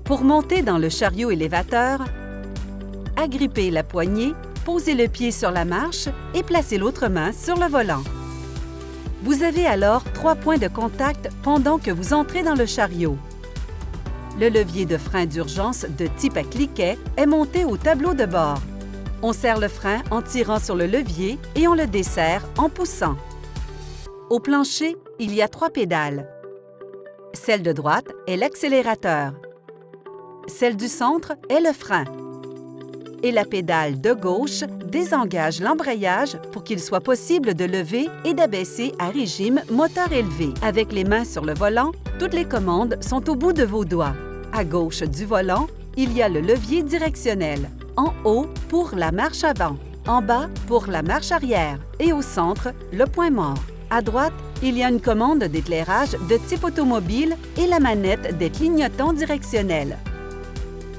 Pour monter dans le chariot élévateur, agrippez la poignée, posez le pied sur la marche et placez l'autre main sur le volant. Vous avez alors 3 points de contact pendant que vous entrez dans le chariot. Le levier de frein d'urgence de type à cliquet est monté au tableau de bord. On serre le frein en tirant sur le levier et on le desserre en poussant. Au plancher, il y a 3 pédales. Celle de droite est l'accélérateur. Celle du centre est le frein. Et la pédale de gauche désengage l'embrayage pour qu'il soit possible de lever et d'abaisser à régime moteur élevé. Avec les mains sur le volant, toutes les commandes sont au bout de vos doigts. À gauche du volant, il y a le levier directionnel. En haut, pour la marche avant. En bas, pour la marche arrière. Et au centre, le point mort. À droite, il y a une commande d'éclairage de type automobile et la manette des clignotants directionnels.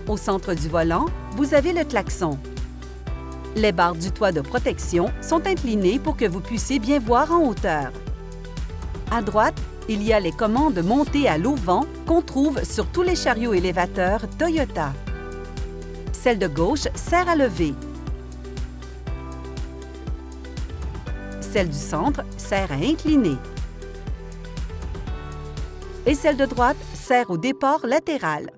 Au centre du volant, vous avez le klaxon. Les barres du toit de protection sont inclinées pour que vous puissiez bien voir en hauteur. À droite, il y a les commandes montées à l'auvent qu'on trouve sur tous les chariots élévateurs Toyota. Celle de gauche sert à lever. Celle du centre sert à incliner. Et celle de droite sert au déport latéral.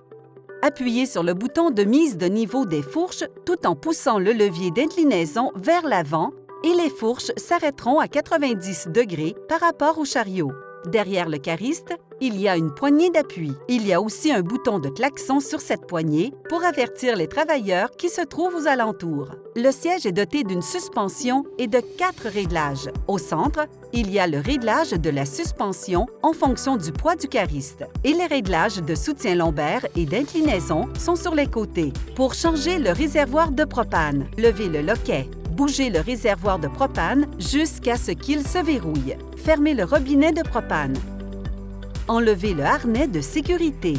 Appuyez sur le bouton de mise de niveau des fourches tout en poussant le levier d'inclinaison vers l'avant et les fourches s'arrêteront à 90 degrés par rapport au chariot. Derrière le cariste, il y a une poignée d'appui. Il y a aussi un bouton de klaxon sur cette poignée pour avertir les travailleurs qui se trouvent aux alentours. Le siège est doté d'une suspension et de 4 réglages. Au centre, il y a le réglage de la suspension en fonction du poids du cariste. Et les réglages de soutien lombaire et d'inclinaison sont sur les côtés. Pour changer le réservoir de propane, levez le loquet. Bougez le réservoir de propane jusqu'à ce qu'il se verrouille. Fermez le robinet de propane. Enlevez le harnais de sécurité.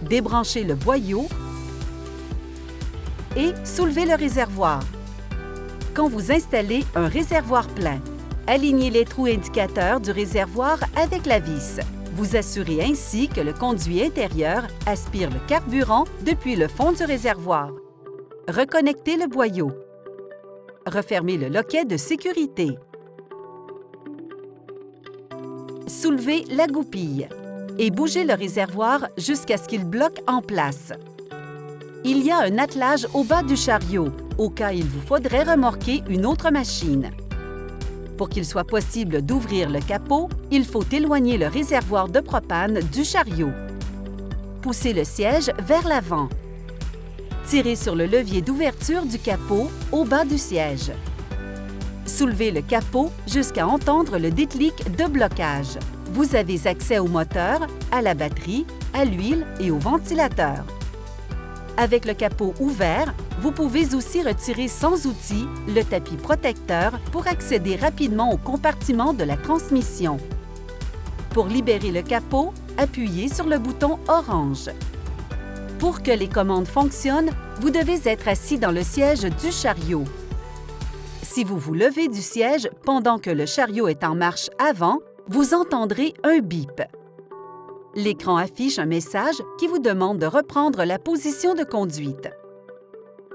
Débranchez le boyau et soulevez le réservoir. Quand vous installez un réservoir plein, alignez les trous indicateurs du réservoir avec la vis. Vous assurez ainsi que le conduit intérieur aspire le carburant depuis le fond du réservoir. Reconnectez le boyau. Refermez le loquet de sécurité. Soulevez la goupille et bougez le réservoir jusqu'à ce qu'il bloque en place. Il y a un attelage au bas du chariot, au cas où il vous faudrait remorquer une autre machine. Pour qu'il soit possible d'ouvrir le capot, il faut éloigner le réservoir de propane du chariot. Poussez le siège vers l'avant. Tirez sur le levier d'ouverture du capot au bas du siège. Soulevez le capot jusqu'à entendre le déclic de blocage. Vous avez accès au moteur, à la batterie, à l'huile et au ventilateur. Avec le capot ouvert, vous pouvez aussi retirer sans outil le tapis protecteur pour accéder rapidement au compartiment de la transmission. Pour libérer le capot, appuyez sur le bouton orange. Pour que les commandes fonctionnent, vous devez être assis dans le siège du chariot. Si vous vous levez du siège pendant que le chariot est en marche avant, vous entendrez un bip. L'écran affiche un message qui vous demande de reprendre la position de conduite.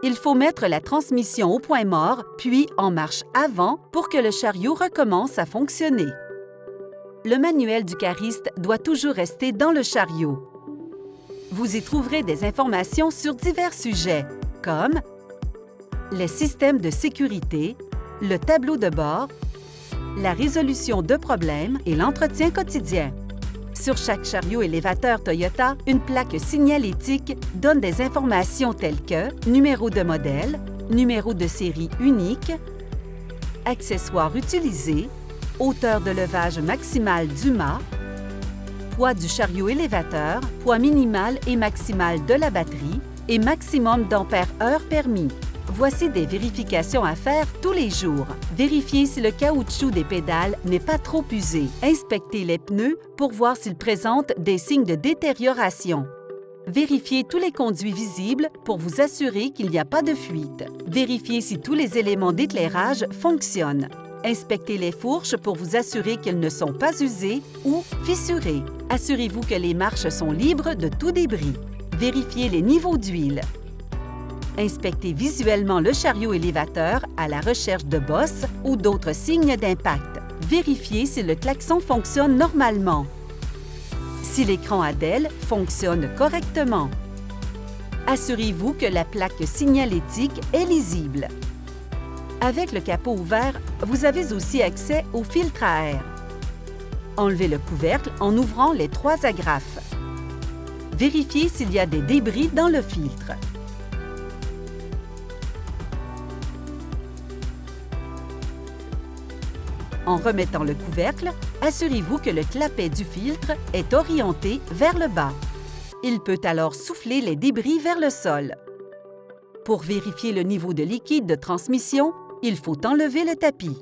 Il faut mettre la transmission au point mort, puis en marche avant pour que le chariot recommence à fonctionner. Le manuel du cariste doit toujours rester dans le chariot. Vous y trouverez des informations sur divers sujets, comme les systèmes de sécurité, le tableau de bord, la résolution de problèmes et l'entretien quotidien. Sur chaque chariot élévateur Toyota, une plaque signalétique donne des informations telles que numéro de modèle, numéro de série unique, accessoires utilisés, hauteur de levage maximale du mât, poids du chariot élévateur, poids minimal et maximal de la batterie et maximum d'ampères-heure permis. Voici des vérifications à faire tous les jours. Vérifiez si le caoutchouc des pédales n'est pas trop usé. Inspectez les pneus pour voir s'ils présentent des signes de détérioration. Vérifiez tous les conduits visibles pour vous assurer qu'il n'y a pas de fuite. Vérifiez si tous les éléments d'éclairage fonctionnent. Inspectez les fourches pour vous assurer qu'elles ne sont pas usées ou fissurées. Assurez-vous que les marches sont libres de tout débris. Vérifiez les niveaux d'huile. Inspectez visuellement le chariot élévateur à la recherche de bosses ou d'autres signes d'impact. Vérifiez si le klaxon fonctionne normalement. Si l'écran ADEL fonctionne correctement. Assurez-vous que la plaque signalétique est lisible. Avec le capot ouvert, vous avez aussi accès au filtre à air. Enlevez le couvercle en ouvrant les 3 agrafes. Vérifiez s'il y a des débris dans le filtre. En remettant le couvercle, assurez-vous que le clapet du filtre est orienté vers le bas. Il peut alors souffler les débris vers le sol. Pour vérifier le niveau de liquide de transmission, il faut enlever le tapis.